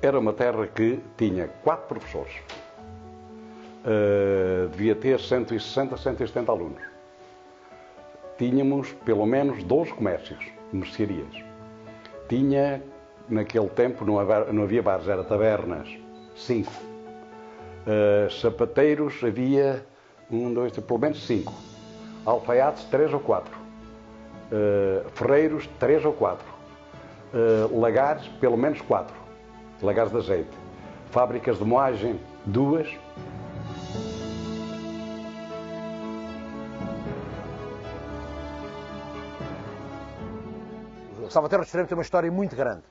era uma terra que tinha 4 professores. Devia ter 160, 170 alunos. Tínhamos pelo menos 12 comércios, mercearias. Tinha, naquele tempo, não havia bares, era tabernas, 5. Sapateiros havia 1, 2, 3, pelo menos 5. Alfaiates, 3 ou 4. Ferreiros, 3 ou 4. Lagares, pelo menos 4. Lagares de azeite. Fábricas de moagem, 2. Salvaterra do Extremo tem uma história muito grande.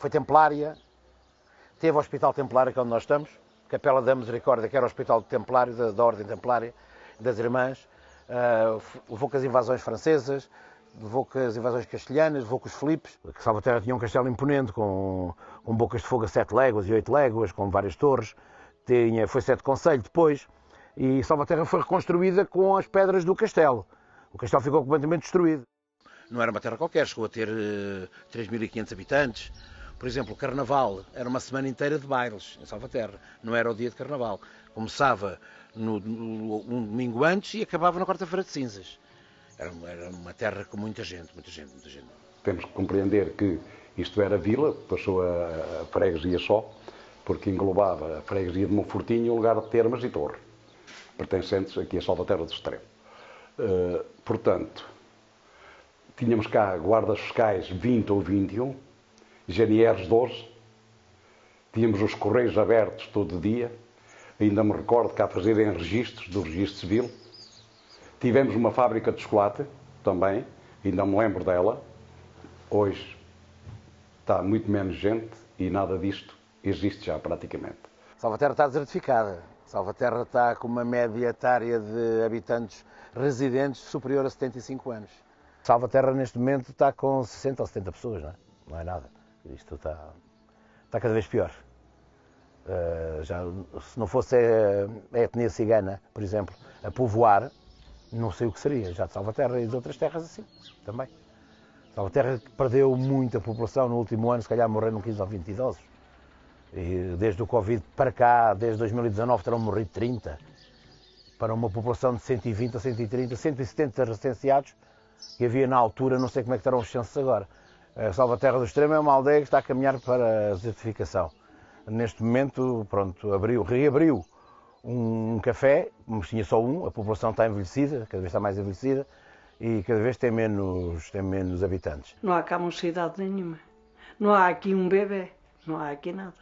Foi templária, teve o Hospital Templário, que é onde nós estamos, Capela da Misericórdia, que era o Hospital Templário, da Ordem Templária, das Irmãs, levou com as invasões francesas, levou com as invasões castelhanas, levou com os Filipes. Salvaterra tinha um castelo imponente, com bocas de fogo a 7 léguas e 8 léguas, com várias torres, foi 7 concelho depois, e Salvaterra foi reconstruída com as pedras do castelo. O castelo ficou completamente destruído. Não era uma terra qualquer, chegou a ter 3.500 habitantes. Por exemplo, o Carnaval era uma semana inteira de bailes em Salvaterra, não era o dia de Carnaval. Começava um domingo antes e acabava na quarta-feira de cinzas. Era uma terra com muita gente, muita gente, muita gente. Temos que compreender que isto era vila, passou a freguesia só, porque englobava a freguesia de Monfortinho, o lugar de Termas e Torre, pertencentes aqui a Salvaterra do Extremo. Portanto, tínhamos cá guardas fiscais 20 ou 21, GNRs 12, tínhamos os correios abertos todo dia, ainda me recordo cá fazerem registros do registro civil. Tivemos uma fábrica de chocolate também, ainda me lembro dela. Hoje está muito menos gente e nada disto existe já praticamente. Salvaterra está desertificada. Salvaterra está com uma média etária de habitantes residentes superior a 75 anos. Salvaterra neste momento está com 60 ou 70 pessoas, não é nada. Isto está cada vez pior. Se não fosse a etnia cigana, por exemplo, a povoar, não sei o que seria, já de Salvaterra e de outras terras assim, também. Salvaterra perdeu muita população no último ano, se calhar morreram 15 ou 20 idosos. E desde o Covid para cá, desde 2019, terão morrido 30. Para uma população de 120 a 130, 170 recenseados, que havia na altura, não sei como é que estarão os censos agora. A Salvaterra do Extremo é uma aldeia que está a caminhar para a desertificação. Neste momento, pronto, reabriu um café, mas tinha só um, a população está envelhecida, cada vez está mais envelhecida, e cada vez tem menos habitantes. Não há cá mocidade nenhuma. Não há aqui um bebê, não há aqui nada.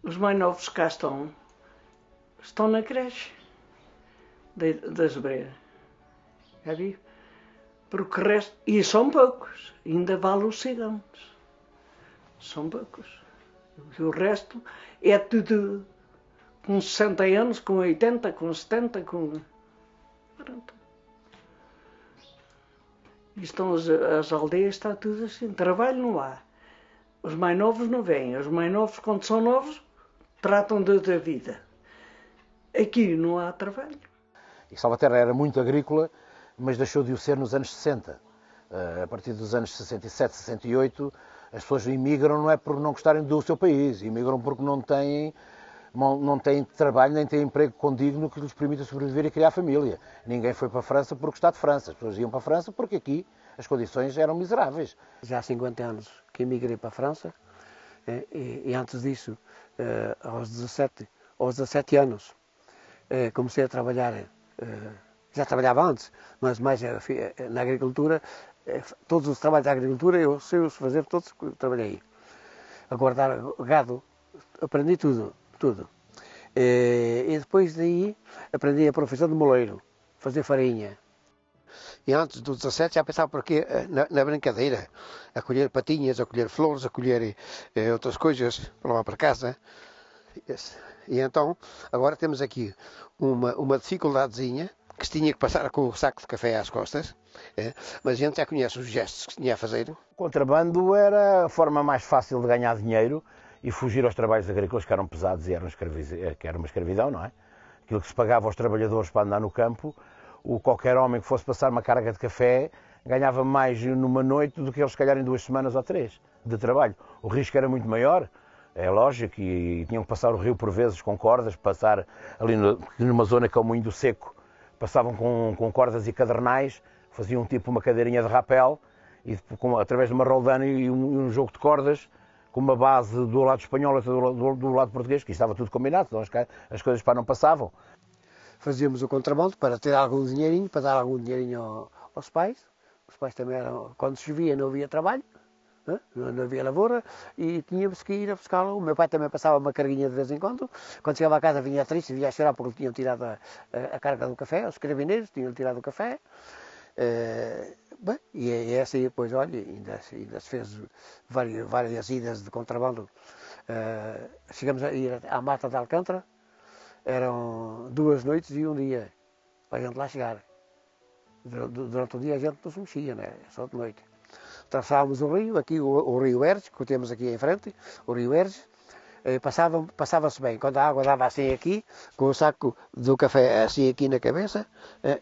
Os mais novos cá estão na creche das Breiras. Já viu? Porque o resto, e são poucos, ainda vale os ciganos. São poucos. E o resto é tudo com 60 anos, com 80, com 70, com... Pronto. E estão as aldeias, está tudo assim. Trabalho não há. Os mais novos não vêm. Os mais novos, quando são novos, tratam da vida. Aqui não há trabalho. E Salvaterra era muito agrícola, mas deixou de o ser nos anos 60. A partir dos anos 67, 68, as pessoas imigram não é por não gostarem do seu país, imigram porque não têm trabalho nem têm emprego condigno que lhes permita sobreviver e criar família. Ninguém foi para a França por gostar de França. As pessoas iam para a França porque aqui as condições eram miseráveis. Já há 50 anos que emigrei para a França e antes disso, aos 17 anos, comecei a trabalhar. Já trabalhava antes, mas mais na agricultura. Todos os trabalhos da agricultura eu sei os fazer, todos trabalhei. A guardar gado, aprendi tudo. E depois daí aprendi a profissão de moleiro, fazer farinha. E antes dos 17 já pensava por aqui na brincadeira, a colher patinhas, a colher flores, a colher outras coisas para lá para casa. E então, agora temos aqui uma dificuldadezinha, que se tinha que passar com o saco de café às costas, mas a gente já conhece os gestos que se tinha a fazer. O contrabando era a forma mais fácil de ganhar dinheiro e fugir aos trabalhos agrícolas que eram pesados e que era uma escravidão, não é? Aquilo que se pagava aos trabalhadores para andar no campo, qualquer homem que fosse passar uma carga de café ganhava mais numa noite do que eles, se calhar, em 2 semanas ou 3 de trabalho. O risco era muito maior, é lógico, e tinham que passar o rio por vezes com cordas, passar ali numa zona que é o Moinho do Seco, passavam com cordas e cadernais, faziam tipo uma cadeirinha de rapel, e através de uma roldana e um jogo de cordas, com uma base do lado espanhol e do lado português, que estava tudo combinado, então as coisas não passavam. Fazíamos o contrabando para ter algum dinheirinho, para dar algum dinheirinho aos pais. Os pais também eram, quando chovia não havia trabalho, não havia lavoura, e tínhamos que ir a buscá-lo. O meu pai também passava uma carguinha de vez em quando. Quando chegava a casa vinha triste, vinha a chorar porque tinham tirado a carga do café, os carabineiros tinham tirado o café. Bem, e é assim, depois, olha, ainda se fez várias idas de contrabando. Chegamos a ir à Mata de Alcântara, eram 2 noites e 1 dia para a gente lá chegar. Durante o dia a gente não se mexia, né? Só de noite. Atravessávamos o rio, aqui o rio Erge, que temos aqui em frente, o rio Erge. Passava-se bem, quando a água dava assim aqui, com o saco do café assim aqui na cabeça,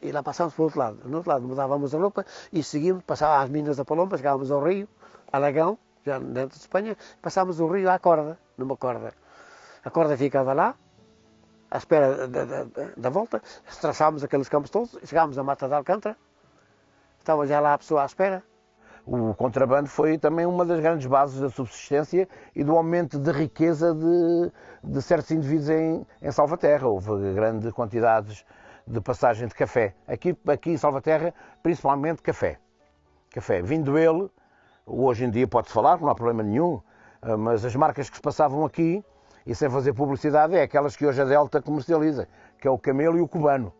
e lá passávamos para o outro lado. No outro lado mudávamos a roupa e seguimos, passávamos às minas da Palomba, chegávamos ao rio, a Lagão, já dentro de Espanha, passávamos o rio à corda, numa corda. A corda ficava lá, à espera da volta, traçávamos aqueles campos todos, chegámos à Mata de Alcântara, estava já lá a pessoa à espera. O contrabando foi também uma das grandes bases da subsistência e do aumento de riqueza de certos indivíduos em Salvaterra. Houve grandes quantidades de passagem de café. Aqui em Salvaterra, principalmente café. Café. Vindo ele, hoje em dia pode-se falar, não há problema nenhum, mas as marcas que se passavam aqui, e sem fazer publicidade, é aquelas que hoje a Delta comercializa, que é o Camelo e o Cubano.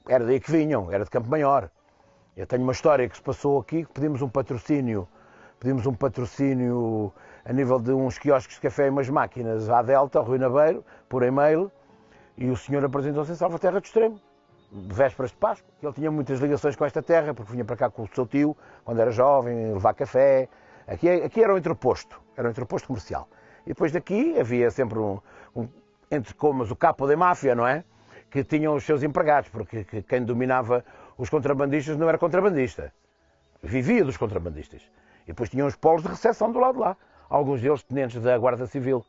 Era daí que vinham, era de Campo Maior. Eu tenho uma história que se passou aqui, que pedimos um patrocínio a nível de uns quiosques de café e umas máquinas à Delta, ao Rui Nabeiro, por e-mail, e o senhor apresentou-se em Salvaterra do Extremo, de vésperas de Páscoa. Ele tinha muitas ligações com esta terra, porque vinha para cá com o seu tio, quando era jovem, levar café. Aqui era um entreposto comercial. E depois daqui havia sempre entre comas, o capo da máfia, não é? Que tinham os seus empregados, porque quem dominava os contrabandistas não era contrabandista, vivia dos contrabandistas. E depois tinham os polos de recepção do lado de lá, alguns deles tenentes da Guarda Civil,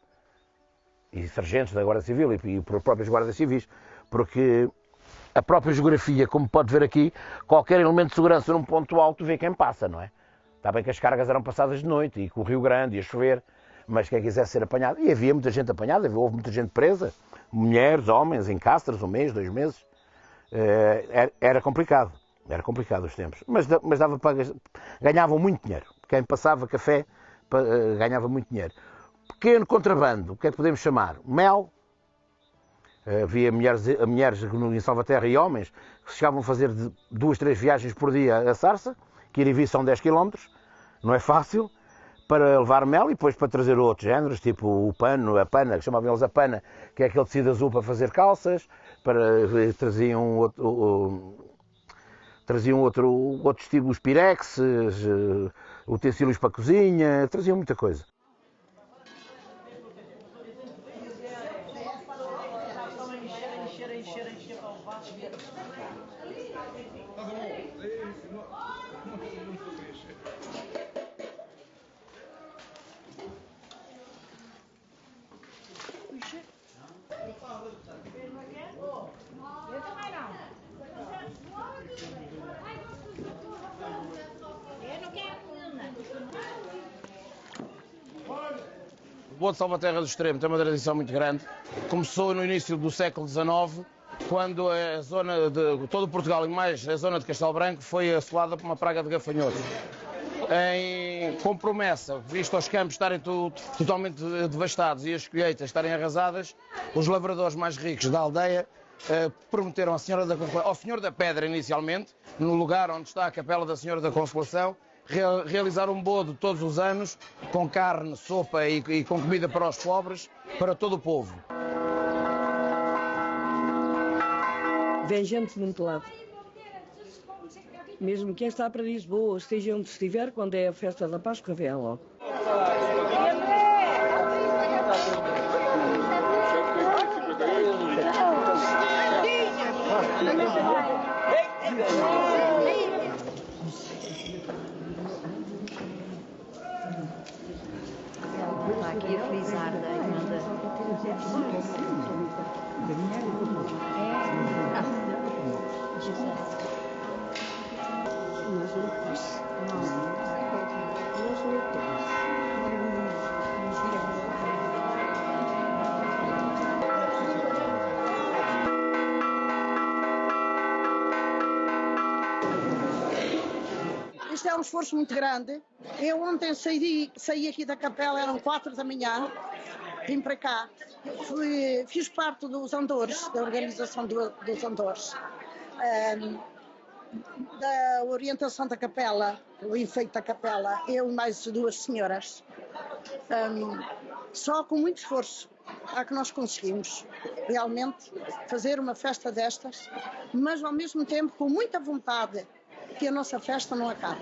e sargentos da Guarda Civil, e próprios guardas civis, porque a própria geografia, como pode ver aqui, qualquer elemento de segurança num ponto alto vê quem passa, não é? Está bem que as cargas eram passadas de noite, e com o Rio Grande ia chover, mas quem quisesse ser apanhado, e havia muita gente apanhada, houve muita gente presa, mulheres, homens, em castras, 1 mês, 2 meses. Era complicado os tempos, mas dava para ganhavam muito dinheiro. Quem passava café ganhava muito dinheiro. Pequeno contrabando, o que é que podemos chamar? Mel. Havia mulheres em Salvaterra e homens que chegavam a fazer 2, 3 viagens por dia a Sarça, que ir e vir são 10 km, não é fácil, para levar mel e depois para trazer outros géneros, tipo o pano, a pana, que chamavam eles a pana, que é aquele tecido azul para fazer calças, traziam outros tipos, os pirexes, utensílios para a cozinha, traziam muita coisa. O Boa de Salvaterra do Extremo tem uma tradição muito grande. Começou no início do século XIX, quando a zona de todo Portugal e mais a zona de Castelo Branco foi assolada por uma praga de gafanhotos. Com promessa, visto os campos estarem totalmente devastados e as colheitas estarem arrasadas, os lavradores mais ricos da aldeia prometeram ao Senhor da Pedra, inicialmente, no lugar onde está a Capela da Senhora da Consolação, realizar um bodo todos os anos, com carne, sopa e com comida para os pobres, para todo o povo. Vem gente de muito lado. Mesmo quem está para Lisboa, esteja onde estiver, quando é a festa da Páscoa, vem logo. aqui a frisar da irmã Isto é um esforço muito grande. Eu ontem saí aqui da capela, eram 4 da manhã, vim para cá. Fiz parte dos andores, da organização dos andores, da orientação da capela, o enfeite da capela, eu e mais 2 senhoras. Só com muito esforço é que nós conseguimos realmente fazer uma festa destas, mas ao mesmo tempo com muita vontade que a nossa festa não acabe.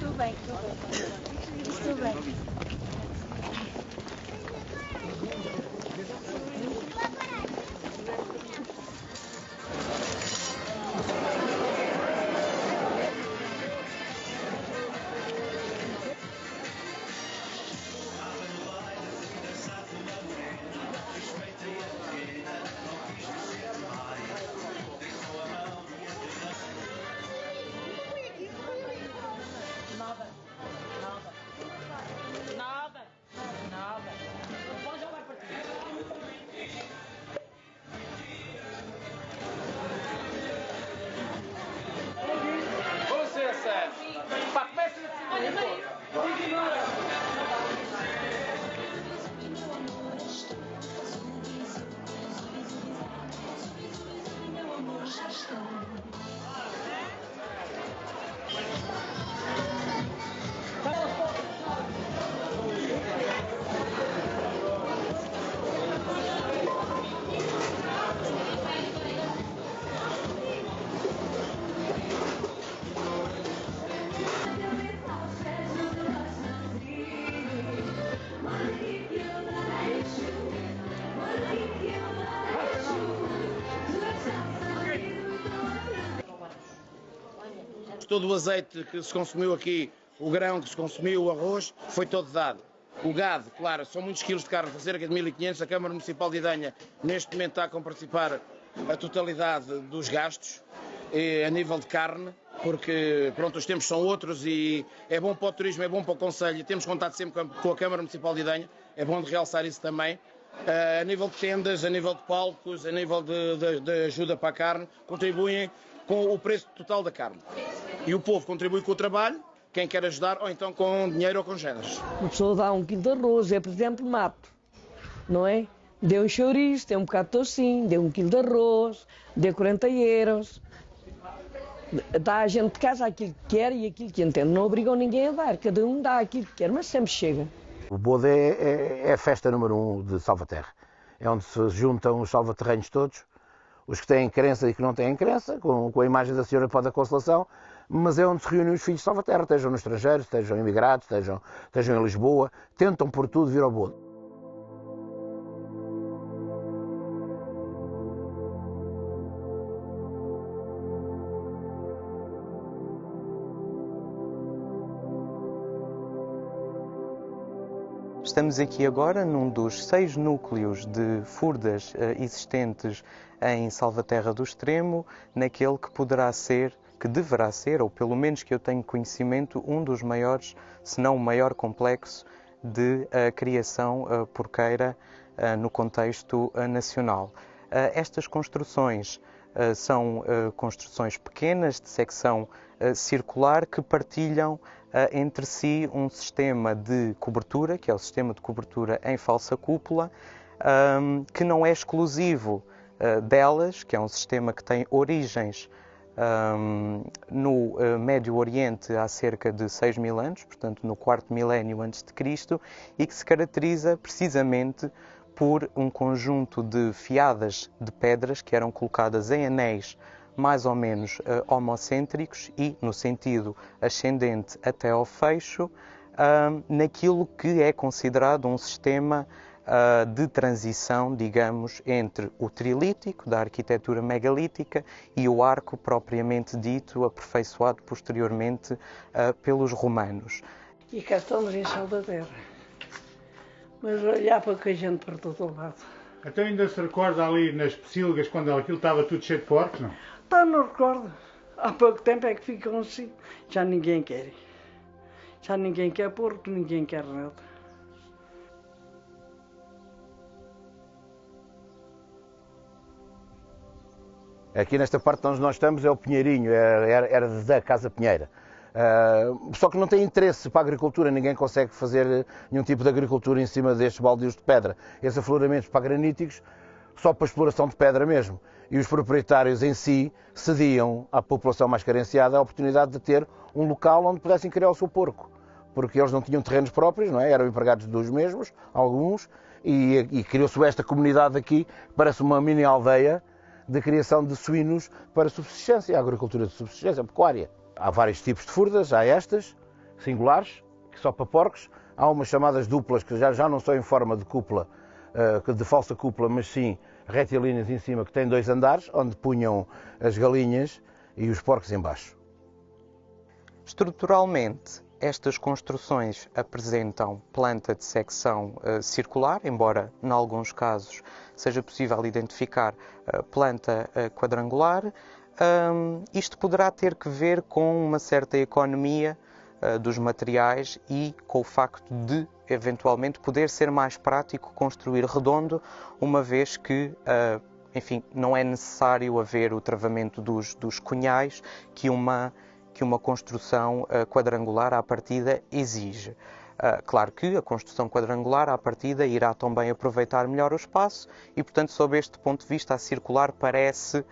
Tudo bem, tudo bem. Todo o azeite que se consumiu aqui, o grão que se consumiu, o arroz, foi todo dado. O gado, claro, são muitos quilos de carne, cerca de 1.500. A Câmara Municipal de Idanha, neste momento, está a comparticipar a totalidade dos gastos a nível de carne, porque pronto, os tempos são outros e é bom para o turismo, é bom para o Conselho, e temos contato sempre com a Câmara Municipal de Idanha, é bom de realçar isso também. A nível de tendas, a nível de palcos, a nível de ajuda para a carne, contribuem com o preço total da carne. E o povo contribui com o trabalho, quem quer ajudar, ou então com dinheiro ou com géneros. Uma pessoa dá 1 quilo de arroz, por exemplo, mato, não é? Deu um chouriço, deu um bocado de tocinho, deu 1 quilo de arroz, deu 40 euros. Dá a gente de casa aquilo que quer e aquilo que entende. Não obrigam ninguém a dar, cada um dá aquilo que quer, mas sempre chega. O Bode é a festa número 1 de Salvaterra. É onde se juntam os salvaterrenhos todos, os que têm crença e que não têm crença, com a imagem da Senhora Pó da Consolação, mas é onde se reúnem os filhos de Salvaterra, estejam no estrangeiro, estejam imigrados, estejam em Lisboa, tentam por tudo vir ao Bode. Estamos aqui agora num dos 6 núcleos de furdas existentes em Salvaterra do Extremo, naquele que poderá ser que deverá ser, ou pelo menos que eu tenho conhecimento, um dos maiores, se não o maior complexo de criação porqueira no contexto nacional. Estas construções são construções pequenas, de secção circular, que partilham entre si um sistema de cobertura, que é o sistema de cobertura em falsa cúpula, que não é exclusivo delas, que é um sistema que tem origens no Médio Oriente há cerca de 6.000 anos, portanto no 4º milénio antes de Cristo, e que se caracteriza precisamente por um conjunto de fiadas de pedras que eram colocadas em anéis mais ou menos homocêntricos e no sentido ascendente até ao fecho, naquilo que é considerado um sistema de transição, digamos, entre o trilítico, da arquitetura megalítica, e o arco propriamente dito, aperfeiçoado posteriormente pelos romanos. E cá estamos em Saldaterra. Mas olhar para que a gente por todo lado. Então ainda se recorda ali nas Pecílgas, quando aquilo estava tudo cheio de porcos, não? Então não recordo. Há pouco tempo é que ficam assim. Já ninguém quer. Já ninguém quer porco, ninguém quer nada. Aqui nesta parte onde nós estamos é o Pinheirinho, era da Casa Pinheira. Só que não tem interesse para a agricultura, ninguém consegue fazer nenhum tipo de agricultura em cima destes baldios de pedra. Esses afloramentos para graníticos, só para exploração de pedra mesmo. E os proprietários em si cediam à população mais carenciada a oportunidade de ter um local onde pudessem criar o seu porco. Porque eles não tinham terrenos próprios, não é? Eram empregados dos mesmos, alguns, e criou-se esta comunidade aqui, que parece uma mini aldeia, de criação de suínos para subsistência, a agricultura de subsistência, a pecuária. Há vários tipos de furdas, há estas, singulares, que só para porcos. Há umas chamadas duplas, que já não são em forma de cúpula, de falsa cúpula, mas sim retilíneas em cima, que têm 2 andares, onde punham as galinhas e os porcos em baixo. Estruturalmente, estas construções apresentam planta de secção circular, embora, em alguns casos, seja possível identificar planta quadrangular. Isto poderá ter que ver com uma certa economia dos materiais e com o facto de, eventualmente, poder ser mais prático construir redondo, uma vez que, enfim, não é necessário haver o travamento dos cunhais que uma construção quadrangular à partida exige. Claro que a construção quadrangular à partida irá também aproveitar melhor o espaço e, portanto, sob este ponto de vista, a circular parece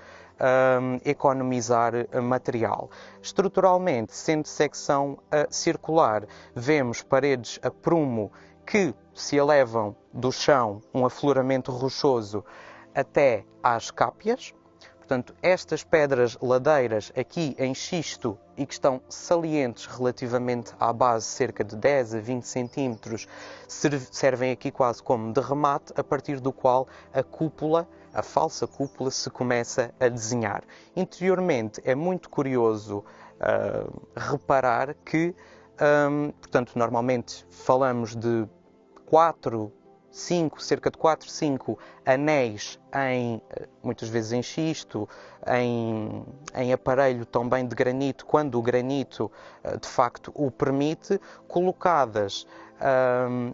economizar material. Estruturalmente, sendo secção circular, vemos paredes a prumo que se elevam do chão, um afloramento rochoso, até às cápias. Portanto, estas pedras ladeiras aqui em xisto e que estão salientes relativamente à base, cerca de 10 a 20 centímetros, servem aqui quase como de remate, a partir do qual a cúpula, a falsa cúpula, se começa a desenhar. Interiormente é muito curioso reparar que, portanto, normalmente falamos de cerca de 4, 5 anéis, muitas vezes em xisto, em aparelho também de granito, quando o granito de facto o permite, colocadas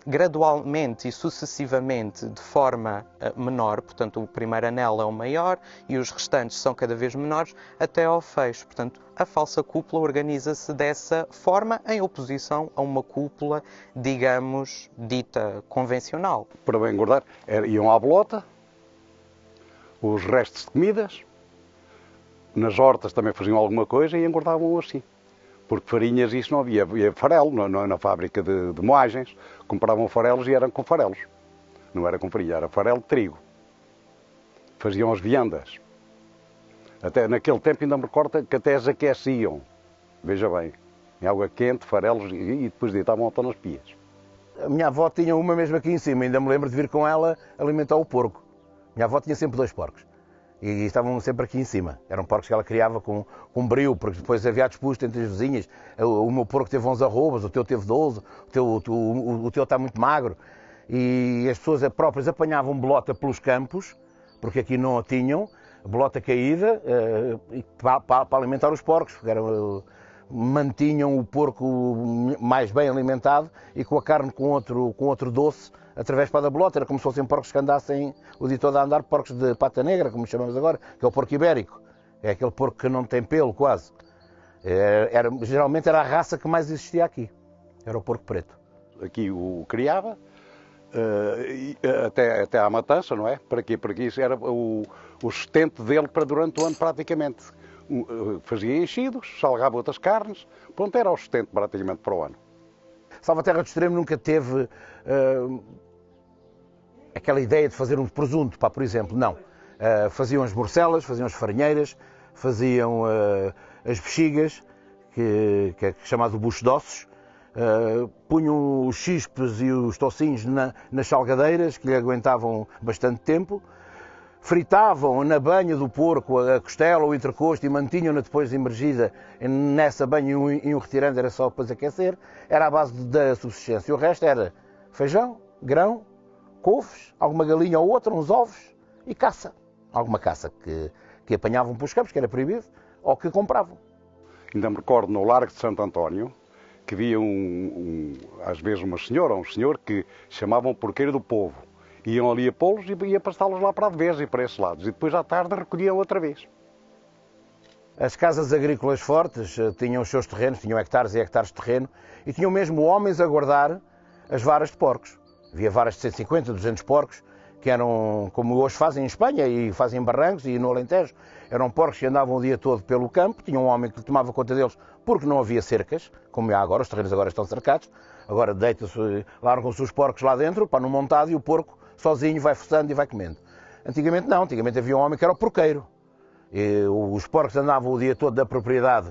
gradualmente e sucessivamente de forma menor, portanto o primeiro anel é o maior e os restantes são cada vez menores, até ao fecho. Portanto, a falsa cúpula organiza-se dessa forma, em oposição a uma cúpula, digamos, dita convencional. Para bem engordar, iam à bolota, os restos de comidas, nas hortas também faziam alguma coisa e engordavam assim. Porque farinhas isso não havia, havia farelo na fábrica de moagens, compravam farelos e eram com farelos. Não era com farinha, era farelo de trigo. Faziam as viandas. Até naquele tempo ainda me recordo que até as aqueciam, veja bem, em água quente, farelos e depois deitavam até nas pias. A minha avó tinha uma mesmo aqui em cima, ainda me lembro de vir com ela alimentar o porco. Minha avó tinha sempre 2 porcos. E estavam sempre aqui em cima. Eram porcos que ela criava com brio, porque depois havia disputa entre as vizinhas. O meu porco teve 11 arrobas, o teu teve 12, o teu está muito magro. E as pessoas próprias apanhavam bolota pelos campos, porque aqui não a tinham, bolota caída para alimentar os porcos, porque mantinham o porco mais bem alimentado e com a carne com outro doce através da bolota. Era como se fossem porcos que andassem o dia todo a andar, porcos de pata negra, como chamamos agora, que é o porco ibérico. É aquele porco que não tem pelo quase. Geralmente era a raça que mais existia aqui. Era o porco preto. Aqui o criava, até à matança, não é? Para quê? Porque isso era o sustento dele para durante o ano praticamente. Fazia enchidos, salgava outras carnes, pronto, era o sustento praticamente para o ano. Salvaterra do Extremo nunca teve aquela ideia de fazer um presunto, por exemplo, não. Faziam as morcelas, faziam as farinheiras, faziam as bexigas, que é chamado bucho de ossos, punham os chispes e os tocinhos nas salgadeiras, que lhe aguentavam bastante tempo, fritavam na banha do porco a costela ou o entrecosto e mantinham-na depois imergida nessa banha e um retirando, era só depois aquecer. Era a base da subsistência. O resto era feijão, grão, couves, alguma galinha ou outra, uns ovos e caça. Alguma caça que apanhavam pelos campos, que era proibido, ou que compravam. Ainda me recordo no Largo de Santo António, que havia às vezes uma senhora ou um senhor que chamavam porqueiro do povo. Iam ali a pô-los e ia pastá-los lá para a Devesa e para esses lados. E depois à tarde recolhiam outra vez. As casas agrícolas fortes tinham os seus terrenos, tinham hectares e hectares de terreno, e tinham mesmo homens a guardar as varas de porcos. Havia varas de 150, 200 porcos, que eram, como hoje fazem em Espanha e fazem em Barrancos e no Alentejo, eram porcos que andavam o dia todo pelo campo, tinha um homem que tomava conta deles porque não havia cercas, como há agora, os terrenos agora estão cercados, agora deita-se, largam-se os porcos lá dentro, para no montado, e o porco sozinho vai fuçando e vai comendo. Antigamente não, antigamente havia um homem que era o porqueiro. E os porcos andavam o dia todo da propriedade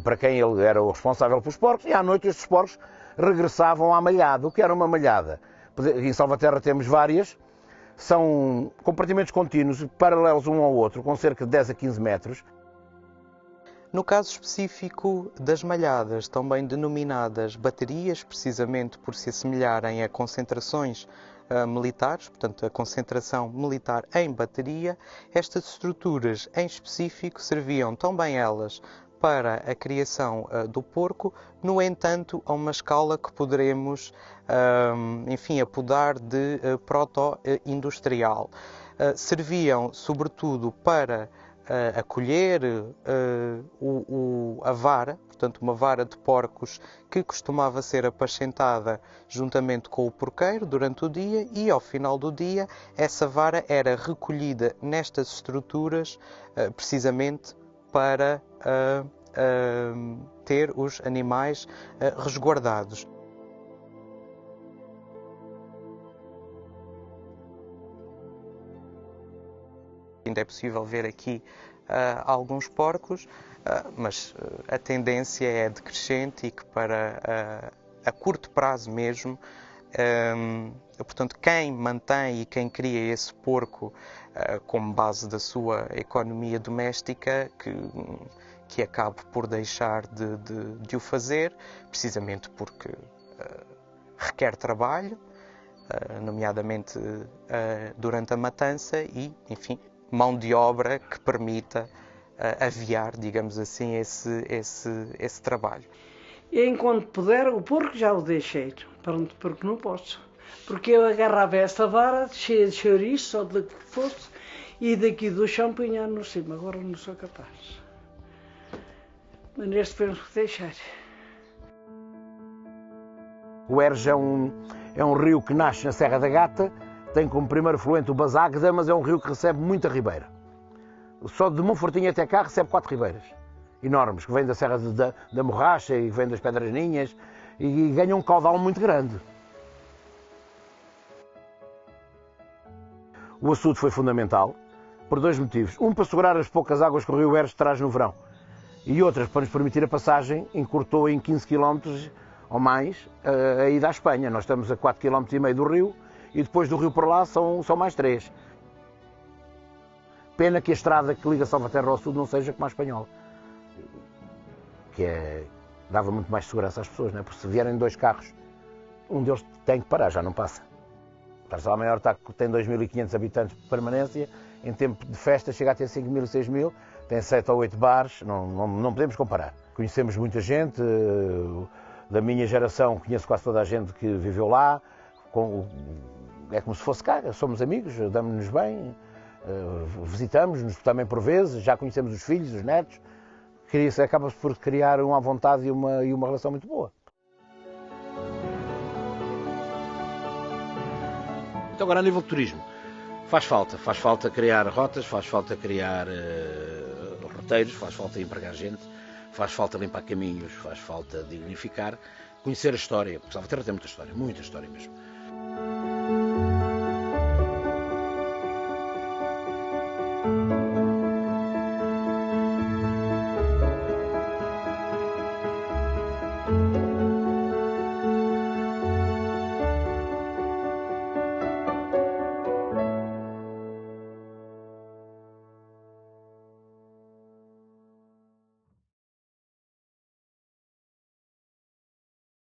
para quem ele era o responsável pelos porcos, e à noite estes porcos regressavam à malhada. O que era uma malhada? Em Salvaterra temos várias, são compartimentos contínuos, paralelos um ao outro, com cerca de 10 a 15 metros. No caso específico das malhadas, também denominadas baterias, precisamente por se assemelharem a concentrações militares, portanto a concentração militar em bateria, estas estruturas em específico serviam também elas para a criação do porco, no entanto a uma escala que poderemos, enfim, apodar de proto-industrial. Serviam sobretudo para acolher a vara, portanto uma vara de porcos que costumava ser apacentada juntamente com o porqueiro durante o dia, e ao final do dia essa vara era recolhida nestas estruturas precisamente para ter os animais resguardados. Ainda é possível ver aqui alguns porcos, mas a tendência é decrescente e que para a curto prazo mesmo, portanto, quem mantém e quem cria esse porco como base da sua economia doméstica, que acabe por deixar de o fazer, precisamente porque requer trabalho, nomeadamente durante a matança e, enfim, mão de obra que permita aviar, digamos assim, esse trabalho. E enquanto puder, o porco já o deixei, pronto, porque não posso. Porque eu agarrava esta vara cheia de chouriço, ou de que fosse, e daqui do chão punha no cima. Agora não sou capaz. Mas neste penso que deixar. O Erge é um rio que nasce na Serra da Gata, tem como primeiro fluente o Baságda, mas é um rio que recebe muita ribeira. Só de Monfortinho até cá recebe 4 ribeiras enormes, que vêm da Serra da Morracha e vêm das Pedras Ninhas, e ganham um caudal muito grande. O açude foi fundamental, por 2 motivos. Um, para segurar as poucas águas que o rio Erge traz no verão, e outras, para nos permitir a passagem, encurtou em 15 km ou mais a ida à Espanha. Nós estamos a 4,5 km do rio, e depois do rio para lá são mais 3. Pena que a estrada que liga Salvaterra ao sul não seja como a espanhola, que dava muito mais segurança às pessoas, não é? Porque se vierem 2 carros, um deles tem que parar, já não passa. A Maior tem 2.500 habitantes de permanência em tempo de festa chega a ter 5.000, 6.000, tem 7 ou 8 bares, não podemos comparar. Conhecemos muita gente, da minha geração conheço quase toda a gente que viveu lá, é como se fosse cá, somos amigos, damos-nos bem, visitamos-nos também por vezes, já conhecemos os filhos, os netos, acaba-se por criar uma vontade e uma relação muito boa. Então agora a nível de turismo, faz falta criar rotas, faz falta criar roteiros, faz falta empregar gente, faz falta limpar caminhos, faz falta dignificar, conhecer a história, porque Salvaterra tem muita história mesmo.